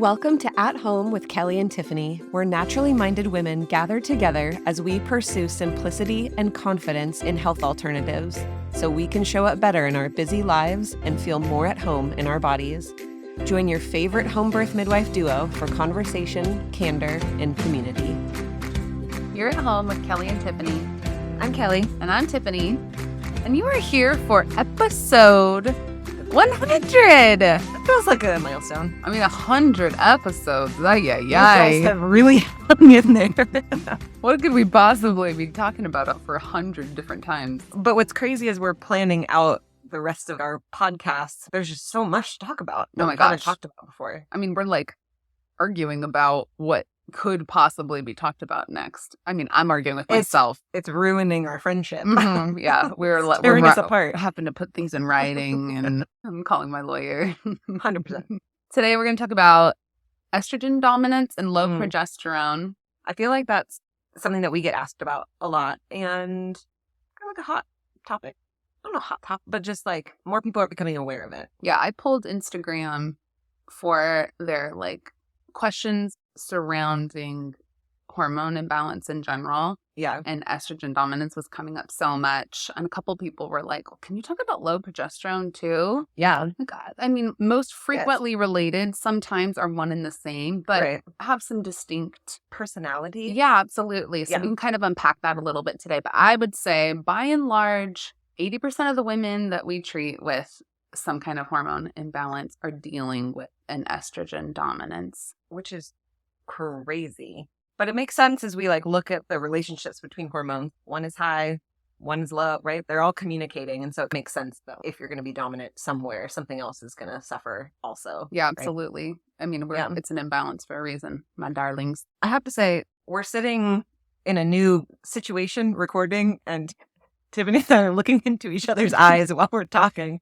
Welcome to At Home with Kelly and Tiffany, where naturally minded women gather together as we pursue simplicity and confidence in health alternatives so we can show up better in our busy lives and feel more at home in our bodies. Join your favorite home birth midwife duo for conversation, candor, and community. You're at home with Kelly and Tiffany. I'm Kelly. And I'm Tiffany. And you are here for episode 100. That feels like a milestone. I mean, 100 episodes. Ay. You guys have really hung in there. What could we possibly be talking about for 100 different times? But what's crazy is we're planning out the rest of our podcasts. There's just so much to talk about. Oh my gosh. We haven't talked about before. I mean, we're like arguing about what could possibly be talked about next. I mean, I'm arguing with myself. It's ruining our friendship. Mm-hmm. Yeah, we're tearing us apart. Having to put things in writing, and I'm calling my lawyer. 100%. Today, we're going to talk about estrogen dominance and low progesterone. I feel like that's something that we get asked about a lot, and kind of like a hot topic. I don't know, hot topic, but just like more people are becoming aware of it. Yeah, I pulled Instagram for their like questions surrounding hormone imbalance in general. Yeah. And estrogen dominance was coming up so much. And a couple people were like, well, can you talk about low progesterone too? Yeah. God. I mean, most frequently related sometimes are one and the same, but have some distinct personality. Yeah, absolutely. So we can kind of unpack that a little bit today. But I would say by and large, 80% of the women that we treat with some kind of hormone imbalance are dealing with an estrogen dominance. Which is crazy. But it makes sense as we like look at the relationships between hormones. One is high, one is low, right? They're all communicating. And so it makes sense though. If you're going to be dominant somewhere, something else is going to suffer also. Yeah, absolutely. Right? I mean, it's an imbalance for a reason, my darlings. I have to say, we're sitting in a new situation recording, and Tiffany and I are looking into each other's eyes while we're talking.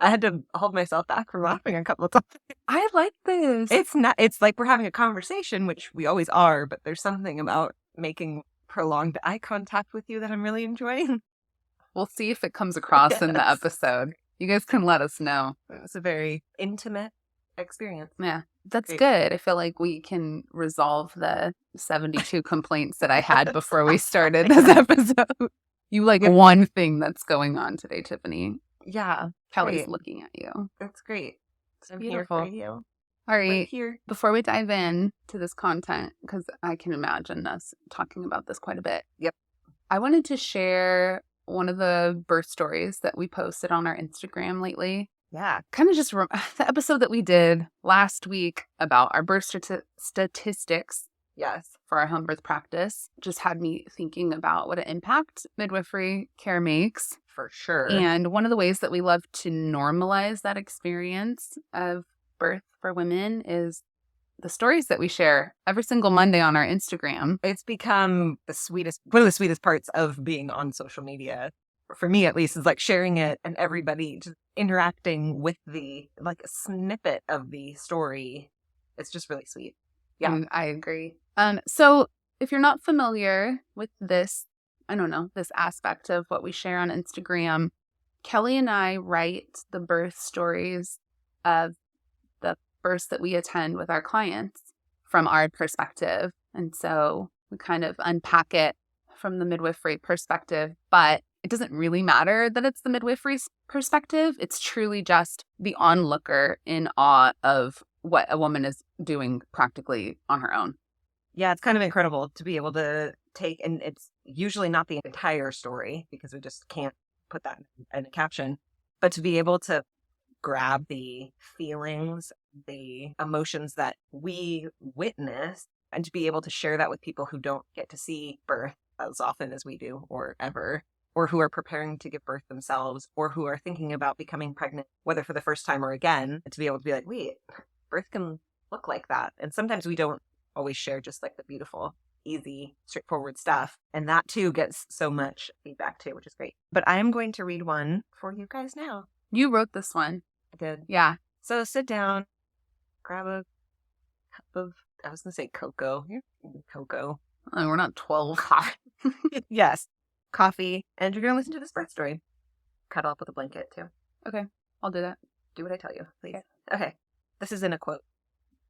I had to hold myself back from laughing a couple of times. I like this. It's like we're having a conversation, which we always are, but there's something about making prolonged eye contact with you that I'm really enjoying. We'll see if it comes across in the episode. You guys can let us know. It's a very intimate experience. Yeah, that's good. I feel like we can resolve the 72 complaints that I had before we started this episode. You like one thing that's going on today, Tiffany. Yeah. Kelly's looking at you. That's great. I'm beautiful. Here for you. All right. Here. Before we dive in to this content, because I can imagine us talking about this quite a bit. Yep. I wanted to share one of the birth stories that we posted on our Instagram lately. Yeah. Kind of just the episode that we did last week about our birth statistics. Yes. For our home birth practice just had me thinking about what an impact midwifery care makes. For sure. And one of the ways that we love to normalize that experience of birth for women is the stories that we share every single Monday on our Instagram. It's become one of the sweetest parts of being on social media. For me, at least, is like sharing it and everybody just interacting with a snippet of the story. It's just really sweet. Yeah, I agree. So if you're not familiar with this aspect of what we share on Instagram, Kelly and I write the birth stories of the births that we attend with our clients from our perspective. And so we kind of unpack it from the midwifery perspective, but it doesn't really matter that it's the midwifery perspective. It's truly just the onlooker in awe of what a woman is doing practically on her own. Yeah, it's kind of incredible to be able to take, and it's usually not the entire story because we just can't put that in a caption, but to be able to grab the feelings, the emotions that we witness, and to be able to share that with people who don't get to see birth as often as we do or ever, or who are preparing to give birth themselves, or who are thinking about becoming pregnant, whether for the first time or again, to be able to be like, wait, birth can look like that. And sometimes we don't always share just like the beautiful, easy, straightforward stuff. And that too gets so much feedback too, which is great. But I am going to read one for you guys now. You wrote this one. I did. Yeah. So sit down, grab a cup of, I was going to say cocoa. Cocoa. Oh, we're not 12. Yes. Coffee. And you're going to listen to this birth story. Cuddle up with a blanket too. Okay. I'll do that. Do what I tell you, please. Okay. This is in a quote.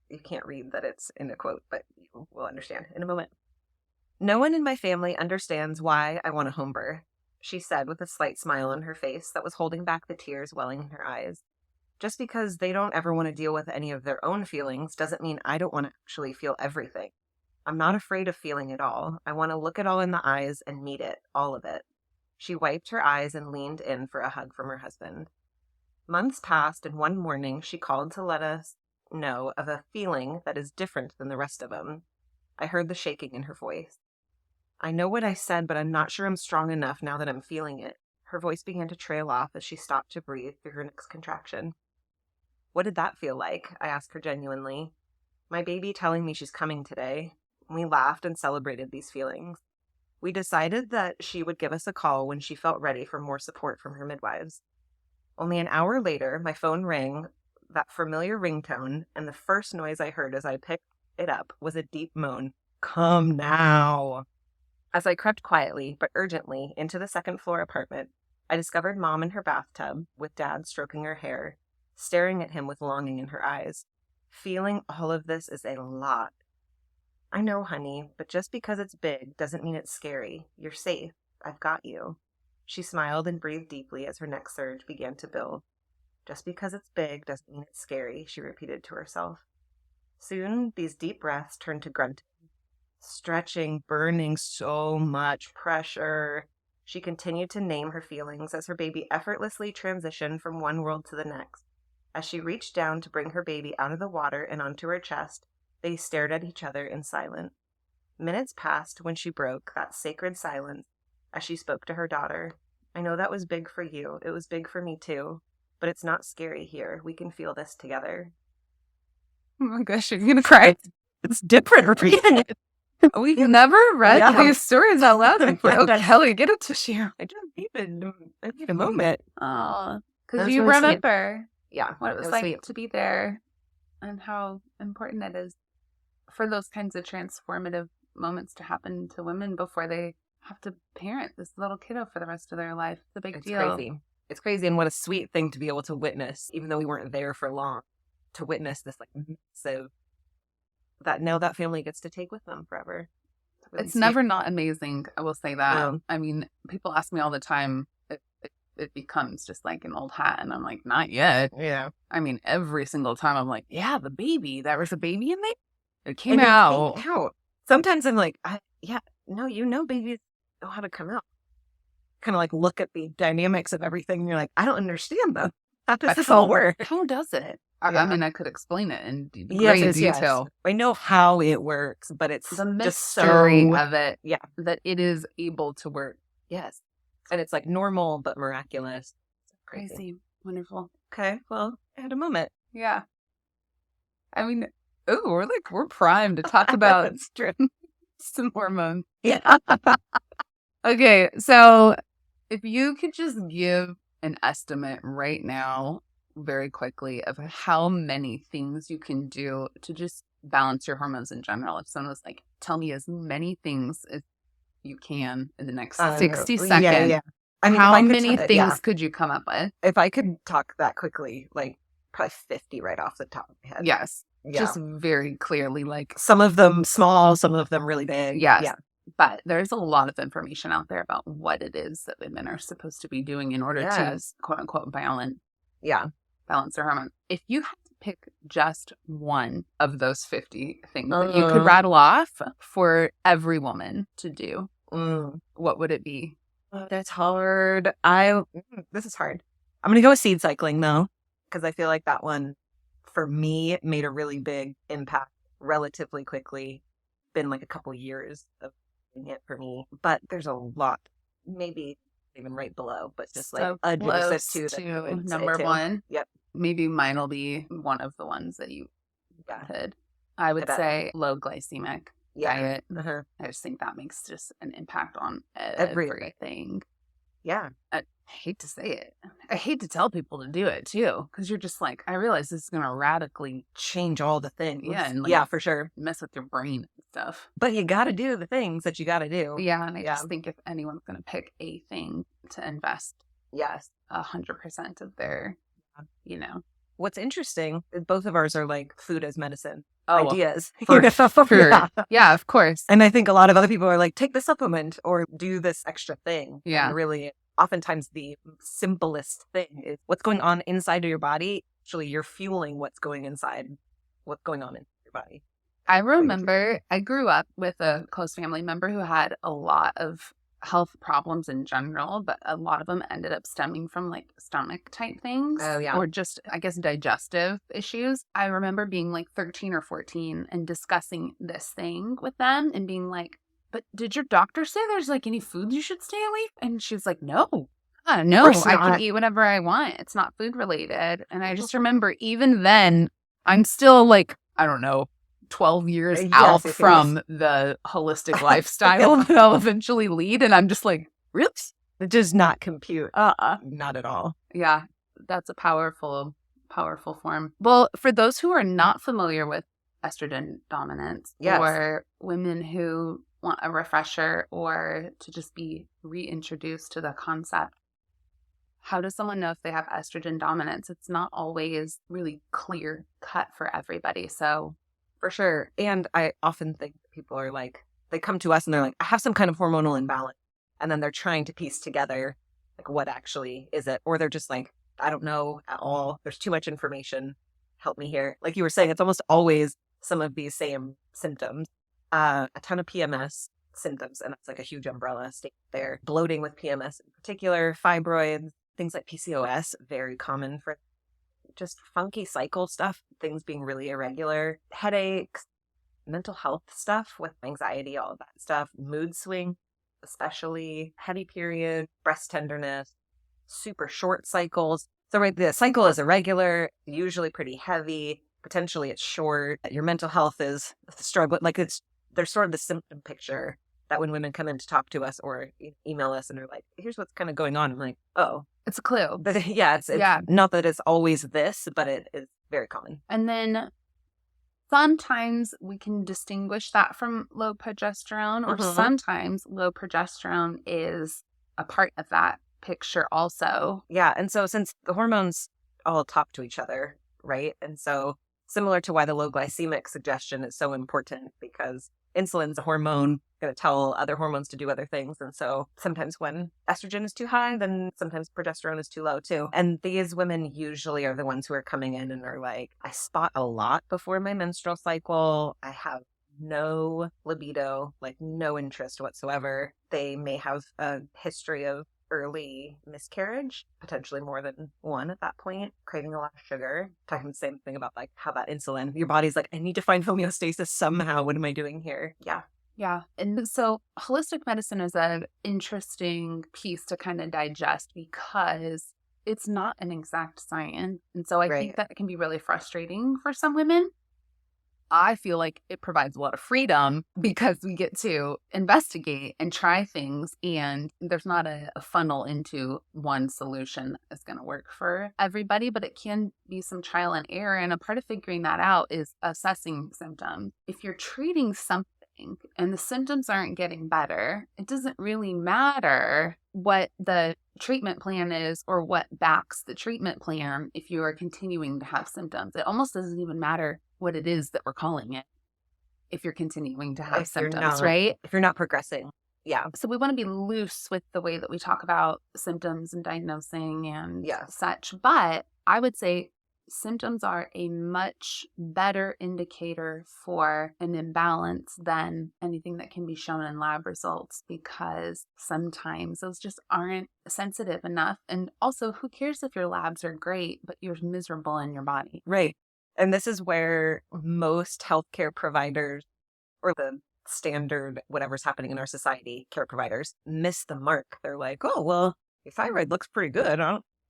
You can't read that it's in a quote, but you will understand in a moment. No one in my family understands why I want a home birth, she said with a slight smile on her face that was holding back the tears welling in her eyes. Just because they don't ever want to deal with any of their own feelings doesn't mean I don't want to actually feel everything. I'm not afraid of feeling it all. I want to look it all in the eyes and meet it, all of it. She wiped her eyes and leaned in for a hug from her husband. Months passed, and one morning she called to let us know of a feeling that is different than the rest of them. I heard the shaking in her voice. I know what I said, but I'm not sure I'm strong enough now that I'm feeling it. Her voice began to trail off as she stopped to breathe through her next contraction. What did that feel like? I asked her genuinely. My baby telling me she's coming today. We laughed and celebrated these feelings. We decided that she would give us a call when she felt ready for more support from her midwives. Only an hour later, my phone rang, that familiar ringtone, and the first noise I heard as I picked it up was a deep moan. Come now. As I crept quietly, but urgently, into the second-floor apartment, I discovered Mom in her bathtub, with Dad stroking her hair, staring at him with longing in her eyes. Feeling all of this is a lot. I know, honey, but just because it's big doesn't mean it's scary. You're safe. I've got you. She smiled and breathed deeply as her next surge began to build. Just because it's big doesn't mean it's scary, she repeated to herself. Soon, these deep breaths turned to grunting. Stretching, burning, so much pressure. She continued to name her feelings as her baby effortlessly transitioned from one world to the next. As she reached down to bring her baby out of the water and onto her chest, they stared at each other in silence. Minutes passed when she broke that sacred silence as she spoke to her daughter. I know that was big for you. It was big for me too. But it's not scary here. We can feel this together. Oh my gosh, you're gonna cry. It's different reading it. We've never read these stories out loud before. Oh, Kelly, get a tissue. I need a moment. Oh, because That's you really remember Yeah, what it was like to be there and how important it is for those kinds of transformative moments to happen to women before they have to parent this little kiddo for the rest of their life. It's a big deal. Crazy. It's crazy, and what a sweet thing to be able to witness, even though we weren't there for long, to witness this like massive that now that family gets to take with them forever. It's never not amazing. I will say that. I mean, people ask me all the time if it becomes just like an old hat, and I'm like, not yet. Yeah. I mean, every single time I'm like, yeah, the baby. There was a baby in there. It came out. Sometimes I'm like, babies know how to come out. Kind of like look at the dynamics of everything, and you're like, I don't understand them. How does this all work? How does it? I mean, I could explain it in great detail. I know how it works, but it's the mystery just so of it. Yeah, that it is able to work. Yes, and it's like normal but miraculous. Crazy, wonderful. Okay, well, I had a moment. Yeah, I mean, we're primed to talk about some hormones. Yeah. Okay, so if you could just give an estimate right now, very quickly, of how many things you can do to just balance your hormones in general. If someone was like, tell me as many things as you can in the next 60 seconds. Yeah. I mean, how many things could you come up with? If I could talk that quickly, like probably 50 right off the top of my head. Yes. Yeah. Just very clearly, like some of them small, some of them really big. Yes. Yeah. But there's a lot of information out there about what it is that women are supposed to be doing in order to quote unquote balance their hormones. If you had to pick just one of those 50 things that you could rattle off for every woman to do, what would it be? That's hard. This is hard. I'm going to go with seed cycling though, because I feel like that one for me made a really big impact relatively quickly. Been like a couple years of doing it for me, but there's a lot, maybe even right below, but just like adjacent to number one. Yep. Maybe mine will be one of the ones that you could. I would say low glycemic diet. I just think that makes just an impact on everything. Yeah. I hate to say it. I hate to tell people to do it too, because you're just like, I realize this is going to radically change all the things. Yeah. And for sure. Mess with your brain and stuff. But you got to do the things that you got to do. Yeah. And I just think if anyone's going to pick a thing to invest 100% of their, What's interesting is both of ours are like food as medicine. ideas. For sure. Yeah. Yeah, of course. And I think a lot of other people are like, take the supplement or do this extra thing. Yeah. And really, oftentimes the simplest thing is what's going on inside of your body. Actually, you're fueling what's going on in your body. I remember I grew up with a close family member who had a lot of health problems in general, but a lot of them ended up stemming from like stomach type things. Oh, yeah. Or just, I guess, digestive issues. I remember being like 13 or 14 and discussing this thing with them and being like, but did your doctor say there's like any foods you should stay away from? And she was like, no. No, I can eat whatever I want. It's not food related. And I just remember even then, I'm still like, I don't know, 12 years out from the holistic lifestyle that I'll eventually lead. And I'm just like, really? It does not compute. Not at all. Yeah, that's a powerful form. Well, for those who are not familiar with estrogen dominance, or women who want a refresher or to just be reintroduced to the concept, how does someone know if they have estrogen dominance? It's not always really clear cut for everybody. So for sure. And I often think people are like, they come to us and they're like, I have some kind of hormonal imbalance. And then they're trying to piece together like what actually is it? Or they're just like, I don't know at all. There's too much information. Help me here. Like you were saying, it's almost always some of these same symptoms. A ton of PMS symptoms. And that's like a huge umbrella state there. Bloating with PMS in particular, fibroids, things like PCOS, very common for just funky cycle stuff, things being really irregular, headaches, mental health stuff with anxiety, all of that stuff, mood swing, especially heavy period, breast tenderness, super short cycles. So right, the cycle is irregular, usually pretty heavy, potentially it's short. Your mental health is struggling. Like there's sort of the symptom picture that when women come in to talk to us or email us and they're like, here's what's kind of going on. I'm like, oh. It's a clue. But it's not that it's always this, but it is very common. And then sometimes we can distinguish that from low progesterone, or sometimes low progesterone is a part of that picture also. Yeah. And so since the hormones all talk to each other, right? And so similar to why the low glycemic suggestion is so important, because insulin's a hormone going to tell other hormones to do other things. And so sometimes when estrogen is too high, then sometimes progesterone is too low too. And these women usually are the ones who are coming in and are like, I spot a lot before my menstrual cycle. I have no libido, like no interest whatsoever. They may have a history of early miscarriage, potentially more than one at that point, craving a lot of sugar, talking the same thing about like how that insulin, your body's like, I need to find homeostasis somehow. What am I doing here? Yeah. Yeah. And so holistic medicine is an interesting piece to kind of digest because it's not an exact science. And so I think that can be really frustrating for some women. I feel like it provides a lot of freedom because we get to investigate and try things, and there's not a funnel into one solution that's going to work for everybody, but it can be some trial and error. And a part of figuring that out is assessing symptoms. If you're treating something and the symptoms aren't getting better, it doesn't really matter what the treatment plan is or what backs the treatment plan if you are continuing to have symptoms. It almost doesn't even matter what it is that we're calling it if you're continuing to have symptoms, right? If you're not progressing. Yeah. So we want to be loose with the way that we talk about symptoms and diagnosing and such. But I would say symptoms are a much better indicator for an imbalance than anything that can be shown in lab results, because sometimes those just aren't sensitive enough. And also, who cares if your labs are great, but you're miserable in your body? Right. And this is where most healthcare providers, or the standard whatever's happening in our society, care providers, miss the mark. They're like, oh, well, your thyroid looks pretty good.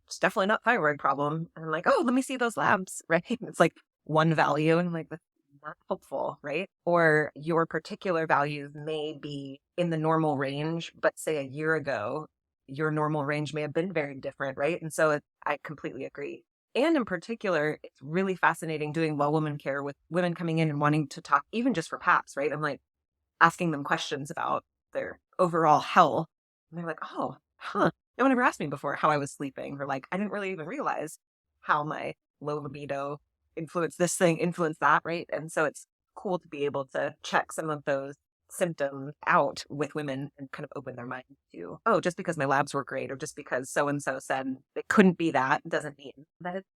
It's definitely not thyroid problem. And I'm like, oh, let me see those labs, right? It's like one value. And I'm like, that's not helpful, right? Or your particular values may be in the normal range, but say a year ago, your normal range may have been very different, right? And so I completely agree. And in particular, it's really fascinating doing well woman care with women coming in and wanting to talk, even just for PAPs, right? I'm like asking them questions about their overall health. And they're like, oh, no one ever asked me before how I was sleeping. Or like, I didn't really even realize how my low libido influence this thing, influence that, right? And so it's cool to be able to check some of those symptoms out with women and kind of open their mind to, oh, just because my labs were great or just because so and so said it couldn't be that doesn't mean that it's.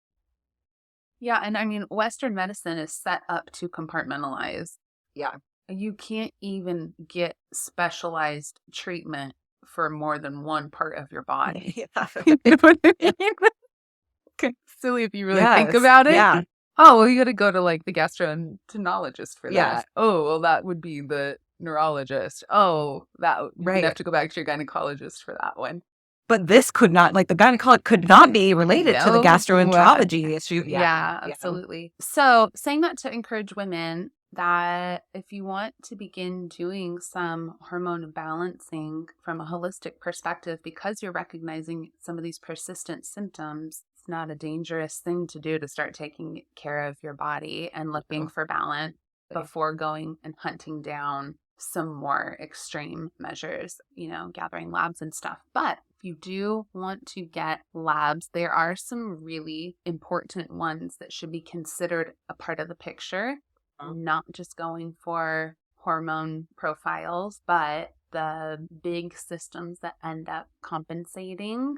Yeah. And I mean, Western medicine is set up to compartmentalize. Yeah. You can't even get specialized treatment for more than one part of your body. Yeah. You know what I mean? Kind of silly if you really think about it. Yeah. Oh, well, you got to go to like the gastroenterologist for Yeah. that. Oh, well, that would be the neurologist. Oh, you'd Right. have to go back to your gynecologist for that one. But this could not, like the gynecology could not be related to the No. gastroenterology issue. Yeah, absolutely. So saying that to encourage women that if you want to begin doing some hormone balancing from a holistic perspective, because you're recognizing some of these persistent symptoms, it's not a dangerous thing to do to start taking care of your body and looking for balance before going and hunting down some more extreme measures, gathering labs and stuff. But if you do want to get labs, there are some really important ones that should be considered a part of the picture, not just going for hormone profiles, but the big systems that end up compensating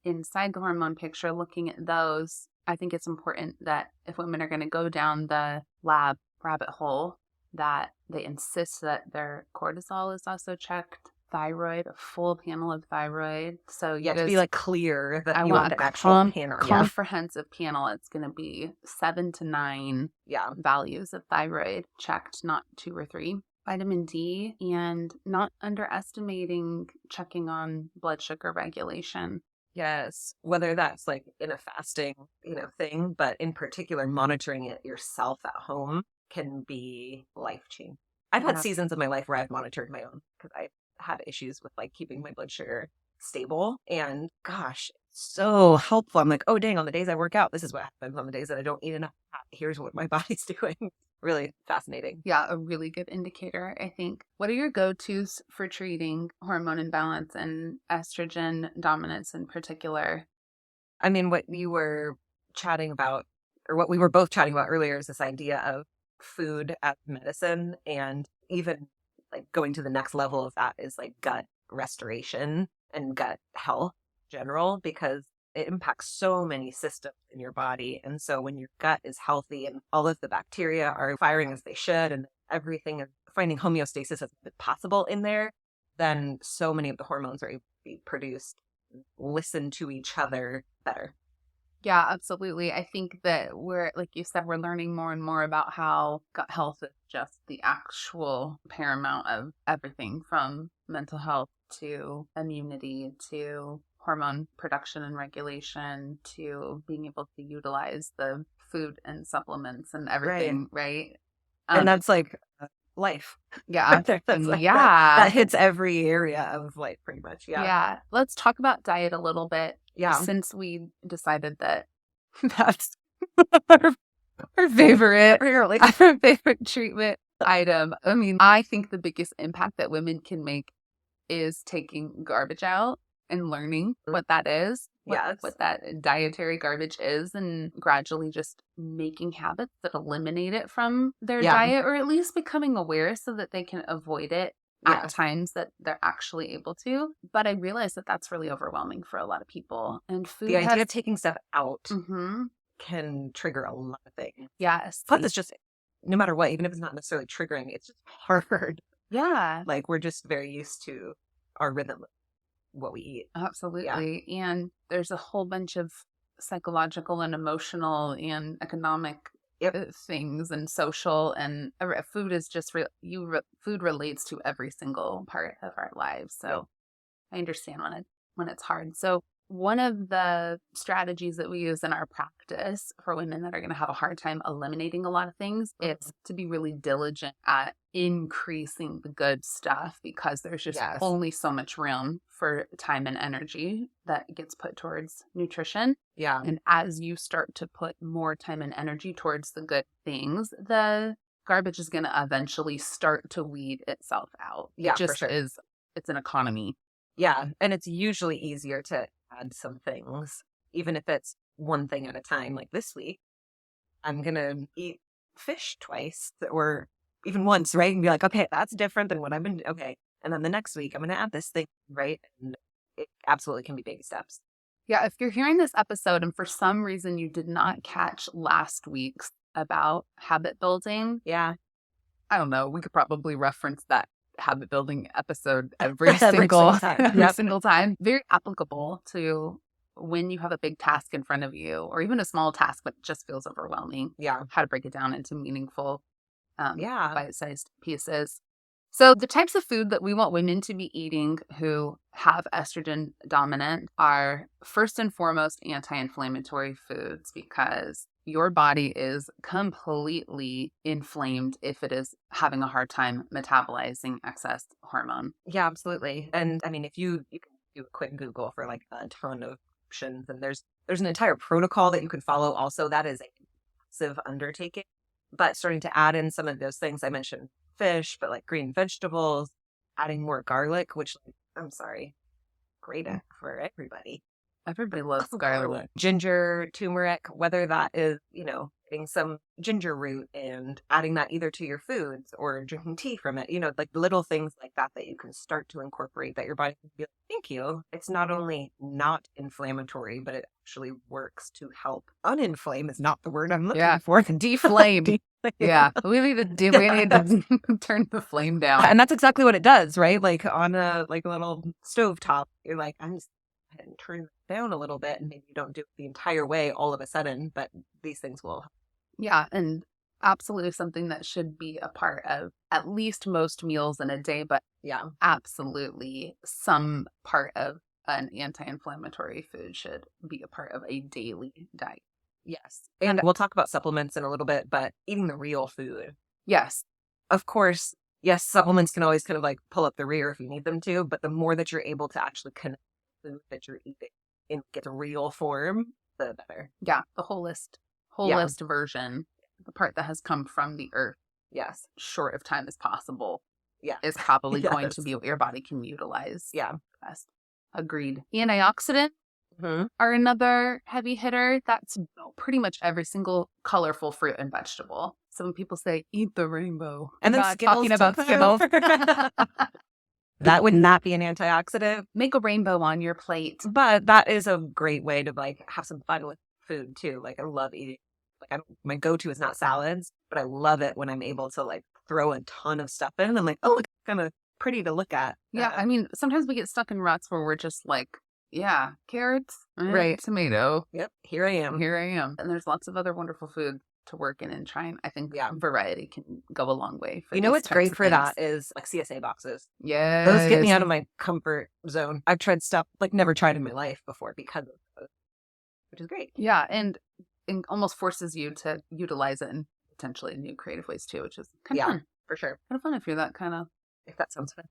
inside the hormone picture, looking at those. I think it's important that if women are going to go down the lab rabbit hole, that they insist that their cortisol is also checked, thyroid, a full panel of thyroid. So you to be like clear that I you want an a actual panel. comprehensive panel. It's going to be 7 to 9 values of thyroid checked, not 2 or 3. Vitamin D, and not underestimating checking on blood sugar regulation. Yes, whether that's like in a fasting, thing, but in particular, monitoring it yourself at home can be life-changing. I've had seasons of my life where I've monitored my own because I had issues with like keeping my blood sugar stable. And gosh, it's so helpful. I'm like, oh, dang, on the days I work out, this is what happens. On the days that I don't eat enough, here's what my body's doing. Really fascinating. Yeah, a really good indicator, I think. What are your go-tos for treating hormone imbalance and estrogen dominance in particular? I mean, what you were chatting about, or what we were both chatting about earlier, is this idea of food as medicine, and even like going to the next level of that is like gut restoration and gut health in general, because it impacts so many systems in your body. And so when your gut is healthy and all of the bacteria are firing as they should and everything is finding homeostasis as possible in there, then so many of the hormones are able to be produced, listen to each other better. Yeah, absolutely. I think that like you said, we're learning more and more about how gut health is just the actual paramount of everything from mental health to immunity to hormone production and regulation to being able to utilize the food and supplements and everything, right? And that's like life. Yeah. That hits every area of life pretty much. Yeah. Let's talk about diet a little bit. Yeah. Since we decided that that's our favorite treatment item. I mean, I think the biggest impact that women can make is taking garbage out and learning what that is, what that dietary garbage is, and gradually just making habits that eliminate it from their diet, or at least becoming aware so that they can avoid it at times that they're actually able to. But I realize that that's really overwhelming for a lot of people. And food, the idea of taking stuff out can trigger a lot of things. Yes. Plus, it's just, no matter what, even if it's not necessarily triggering, it's just hard. Yeah. Like, we're just very used to our rhythm, what we eat. Absolutely. Yeah. And there's a whole bunch of psychological and emotional and economic things and social, and food is just food relates to every single part of our lives. So I understand when it's hard. So one of the strategies that we use in our practice for women that are going to have a hard time eliminating a lot of things, it's to be really diligent at increasing the good stuff, because there's just only so much room for time and energy that gets put towards nutrition. Yeah. And as you start to put more time and energy towards the good things, the garbage is going to eventually start to weed itself out. Yeah, it just for sure. It's an economy. Yeah. And it's usually easier to add some things, even if it's one thing at a time. Like this week, I'm going to eat fish twice or even once, right? And be like, okay, that's different than what I've been, okay. And then the next week, I'm going to add this thing, right? And it absolutely can be baby steps. Yeah, if you're hearing this episode and for some reason you did not catch last week's about habit building, Yeah. I don't know, we could probably reference that habit building episode Every single time. every Yep. single time. Very applicable to when you have a big task in front of you, or even a small task but it just feels overwhelming. Yeah. How to break it down into meaningful, Yeah. bite-sized pieces. So the types of food that we want women to be eating who have estrogen dominant are first and foremost anti-inflammatory foods, because your body is completely inflamed if it is having a hard time metabolizing excess hormone. Yeah, absolutely. And I mean, if you can do a quick Google for like a ton of options, and there's an entire protocol that you can follow. Also, that is a massive undertaking. But starting to add in some of those things I mentioned, fish, but like green vegetables, adding more garlic, which I'm sorry, great for everybody. Everybody loves garlic. Ginger, turmeric, whether that is, getting some ginger root and adding that either to your foods or drinking tea from it, like little things like that you can start to incorporate that your body can be like, thank you. It's not only not inflammatory, but it actually works to help uninflame is not the word I'm looking for. Deflame. Yeah. We need to turn the flame down. And that's exactly what it does, right? Like on a little stove top, you're like, I'm just and turn it down a little bit, and maybe you don't do it the entire way all of a sudden, but these things will. Yeah, and absolutely something that should be a part of at least most meals in a day, but yeah, absolutely some part of an anti-inflammatory food should be a part of a daily diet. Yes. And we'll talk about supplements in a little bit, but eating the real food. Yes. Of course, yes, supplements can always kind of like pull up the rear if you need them to, but the more that you're able to actually connect food that you're eating and get a real form, the better. Yeah, the wholest version, the part that has come from the earth. Yes. Short of time as possible. Yeah. Is probably going to be what your body can utilize. Yeah. Best. Agreed. Antioxidant are another heavy hitter. That's pretty much every single colorful fruit and vegetable. So when people say, eat the rainbow. And then Skittles. Talking about Skittles. That would not be an antioxidant. Make a rainbow on your plate. But that is a great way to like have some fun with food too. Like I love eating. Like my go-to is not salads, but I love it when I'm able to like throw a ton of stuff in. I'm like, oh, it's kind of pretty to look at. Yeah, I mean, sometimes we get stuck in ruts where we're just like, yeah, carrots, right, tomato. Yep, here I am. And there's lots of other wonderful food to work in and try. And I think variety can go a long way. For what's great for that is like CSA boxes. Yeah, those get me out of my comfort zone. I've tried stuff like never tried in my life before because of those, which is great. Yeah, and it almost forces you to utilize it in potentially new creative ways too, which is kind of fun. For sure. Kind of fun if you're that kind of, if that sounds fun.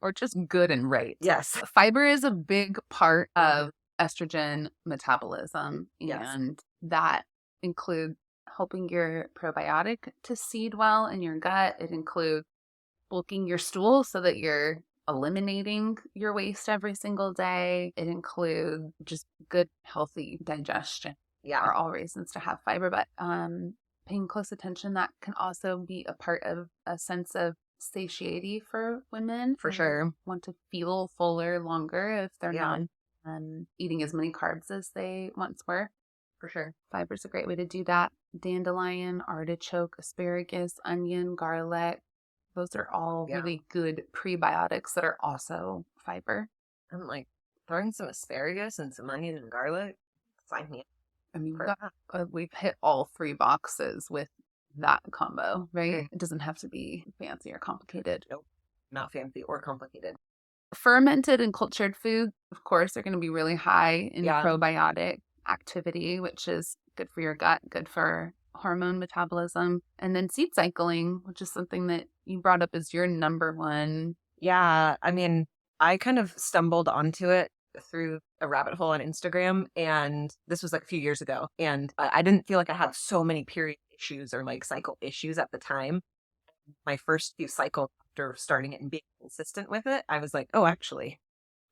Or just good and right. Yes. Fiber is a big part of estrogen metabolism, and that includes helping your probiotic to seed well in your gut. It includes bulking your stool so that you're eliminating your waste every single day. It includes just good, healthy digestion. Yeah. Are all reasons to have fiber, but paying close attention, that can also be a part of a sense of satiety for women. For sure. Want to feel fuller longer if they're not eating as many carbs as they once were. For sure. Fiber's a great way to do that. Dandelion, artichoke, asparagus, onion, garlic. Those are all really good prebiotics that are also fiber. I'm like throwing some asparagus and some onion and garlic. Sign me up. I mean, we've hit all 3 boxes with that combo, right? It doesn't have to be fancy or complicated. Nope. Not fancy or complicated. Fermented and cultured foods, of course, are going to be really high in probiotic activity, which is good for your gut, good for hormone metabolism. And then seed cycling, which is something that you brought up as your number one. Yeah. I mean, I kind of stumbled onto it through a rabbit hole on Instagram, and this was like a few years ago, and I didn't feel like I had so many period issues or like cycle issues at the time. My first few cycles after starting it and being consistent with it, I was like, oh, actually,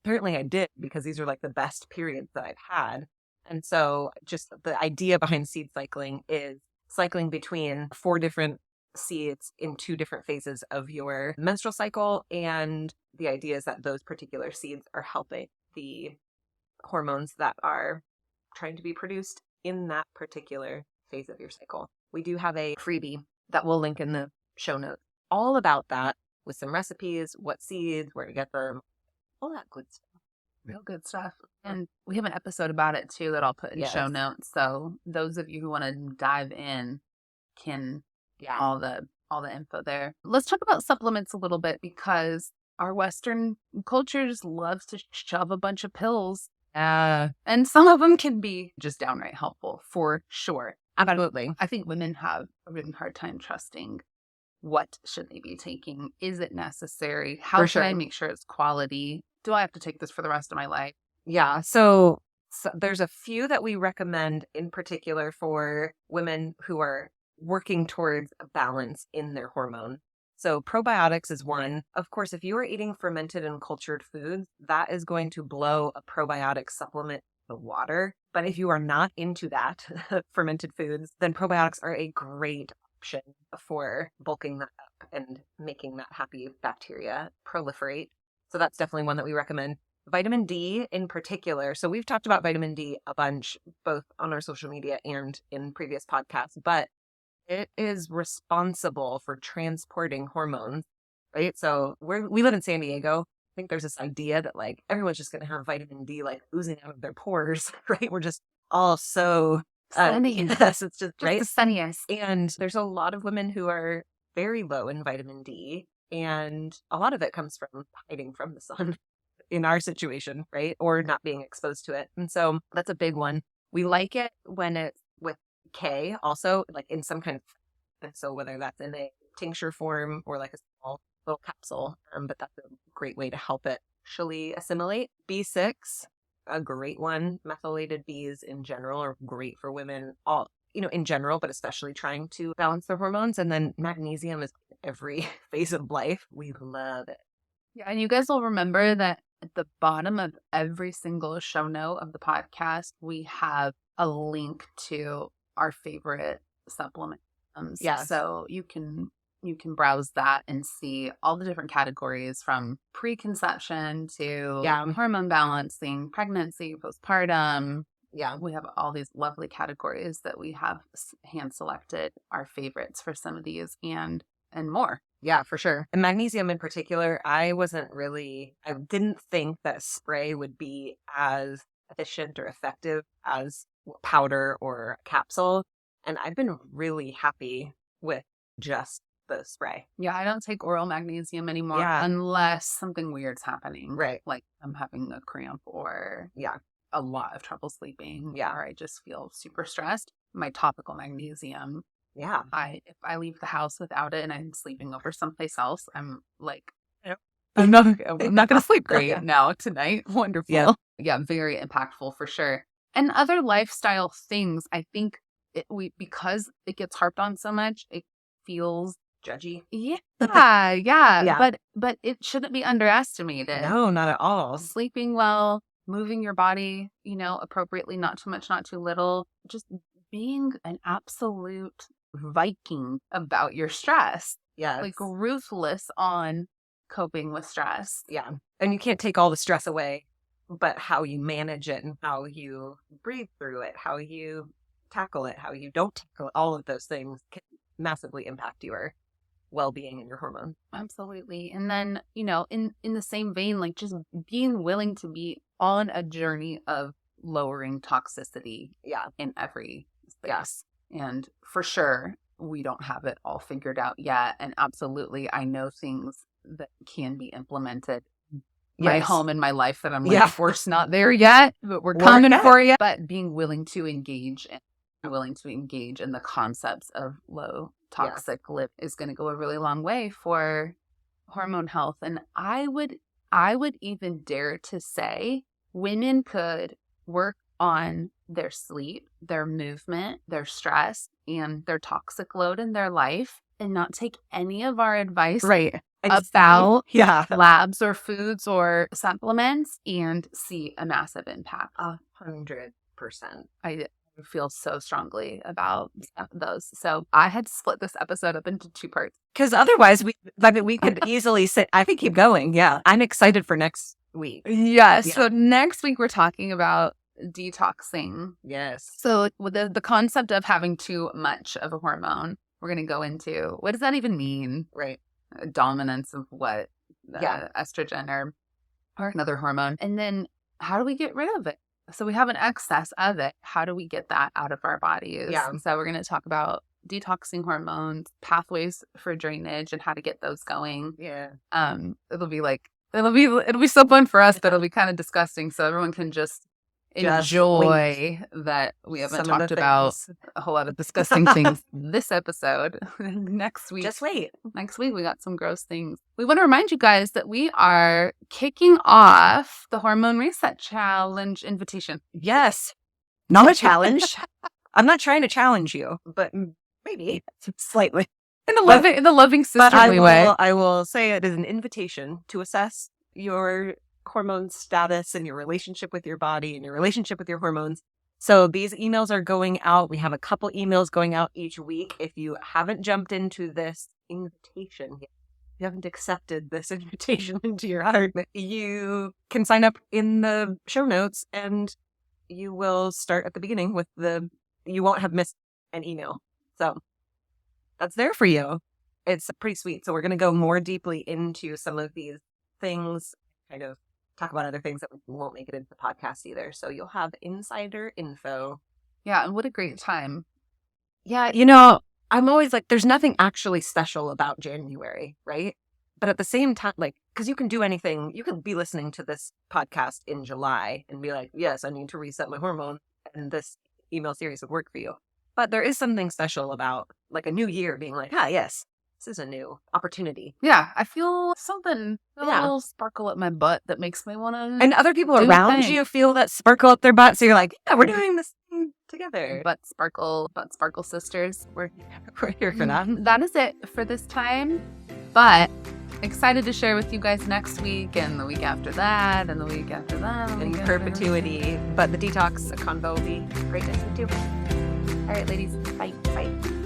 apparently I did, because these are like the best periods that I've had. And so just the idea behind seed cycling is cycling between 4 different seeds in 2 different phases of your menstrual cycle. And the idea is that those particular seeds are helping the hormones that are trying to be produced in that particular phase of your cycle. We do have a freebie that we'll link in the show notes all about that, with some recipes, what seeds, where to get them, all that good stuff. Real good stuff. And we have an episode about it too that I'll put in show notes. So those of you who want to dive in can all the info there. Let's talk about supplements a little bit, because our Western culture just loves to shove a bunch of pills. And some of them can be just downright helpful, for sure. Absolutely. I think women have a really hard time trusting what should they be taking. Is it necessary? How can I make sure it's quality? Do I have to take this for the rest of my life? Yeah. So there's a few that we recommend in particular for women who are working towards a balance in their hormone. So probiotics is one. Of course, if you are eating fermented and cultured foods, that is going to blow a probiotic supplement the water. But if you are not into that, fermented foods, then probiotics are a great option for bulking that up and making that happy bacteria proliferate. So that's definitely one that we recommend. Vitamin D in particular. So we've talked about vitamin D a bunch, both on our social media and in previous podcasts, but it is responsible for transporting hormones, right? So we live in San Diego. I think there's this idea that like everyone's just going to have vitamin D like oozing out of their pores, right? We're just all so sunny. Yes, it's just right. The sunniest. And there's a lot of women who are very low in vitamin D, and a lot of it comes from hiding from the sun in our situation, right? Or not being exposed to it. And so that's a big one. We like it when it's with K also, like in some kind of, and so whether that's in a tincture form or like a small little capsule, but that's a great way to help it actually assimilate. B6, a great one. Methylated Bs in general are great for women, all, in general, but especially trying to balance their hormones. And then magnesium is every phase of life. We love it. Yeah, and you guys will remember that at the bottom of every single show note of the podcast, we have a link to our favorite supplements. Yeah. So you can browse that and see all the different categories, from preconception to hormone balancing, pregnancy, postpartum. Yeah. We have all these lovely categories that we have hand selected our favorites for some of these and more. Yeah, for sure. And magnesium in particular, I didn't think that spray would be as efficient or effective as powder or capsule. And I've been really happy with just the spray. Yeah, I don't take oral magnesium anymore unless something weird's happening. Right. Like I'm having a cramp or a lot of trouble sleeping. Yeah. Or I just feel super stressed. My topical magnesium. Yeah. If I leave the house without it and I'm sleeping over someplace else, I'm like, I'm not going to sleep great now tonight. Wonderful. Yeah, very impactful for sure. And other lifestyle things, I think because it gets harped on so much, it feels judgy. Yeah. But it shouldn't be underestimated. No, not at all. Sleeping well, moving your body, appropriately, not too much, not too little, just being an absolute Viking about your stress. Yeah. Like ruthless on coping with stress. Yeah. And you can't take all the stress away, but how you manage it and how you breathe through it, how you tackle it, how you don't tackle it, all of those things can massively impact your well-being and your hormones. Absolutely. And then, in the same vein, like just being willing to be on a journey of lowering toxicity in every space. Yes. And for sure, we don't have it all figured out yet. And absolutely, I know things that can be implemented. My home and my life that I'm like, we're not there yet, but we're coming for you. But being willing to engage in the concepts of low toxic living is going to go a really long way for hormone health. And I would even dare to say women could work on their sleep, their movement, their stress, and their toxic load in their life and not take any of our advice about labs or foods or supplements and see a massive impact. 100%. I feel so strongly about those. So I had to split this episode up into 2 parts. Because otherwise, we could easily sit. I could keep going. Yeah. I'm excited for next week. Yes. Yeah. So next week, we're talking about detoxing. Yes. So with the concept of having too much of a hormone, we're going to go into what does that even mean? Right. Dominance of what? Estrogen or another hormone. And then how do we get rid of it? So we have an excess of it. How do we get that out of our bodies? Yeah. And so we're going to talk about detoxing hormones, pathways for drainage, and how to get those going. Yeah. It'll be so fun for us, but it'll be kind of disgusting. So everyone can just enjoy that we haven't talked about a whole lot of disgusting things this episode. Next week. Just wait. Next week, we got some gross things. We want to remind you guys that we are kicking off the Hormone Reset Challenge invitation. Yes. Not a challenge. I'm not trying to challenge you, but maybe slightly. In the loving sisterly way. I will say it is an invitation to assess your hormone status and your relationship with your body and your relationship with your hormones. So these emails are going out. We have a couple emails going out each week. If you haven't jumped into this invitation yet, you haven't accepted this invitation into your heart, you can sign up in the show notes and you will start at the beginning with you won't have missed an email. So that's there for you. It's pretty sweet. So we're going to go more deeply into some of these things, kind of talk about other things that won't make it into the podcast either. So you'll have insider info. Yeah. And what a great time. Yeah. I'm always like, there's nothing actually special about January, right? But at the same time, because you can do anything, you can be listening to this podcast in July and be like, yes, I need to reset my hormone. And this email series would work for you. But there is something special about a new year being like, yes, this is a new opportunity. Yeah, I feel something, a little sparkle at my butt that makes me want to. And other people around you feel that sparkle up their butt. So you're like, yeah, we're doing this thing together. Butt sparkle sisters. We're here for that. That is it for this time. But excited to share with you guys next week and the week after that and the week after that. In perpetuity. But the detox convo will be great to listen to. All right, ladies. Bye. Bye.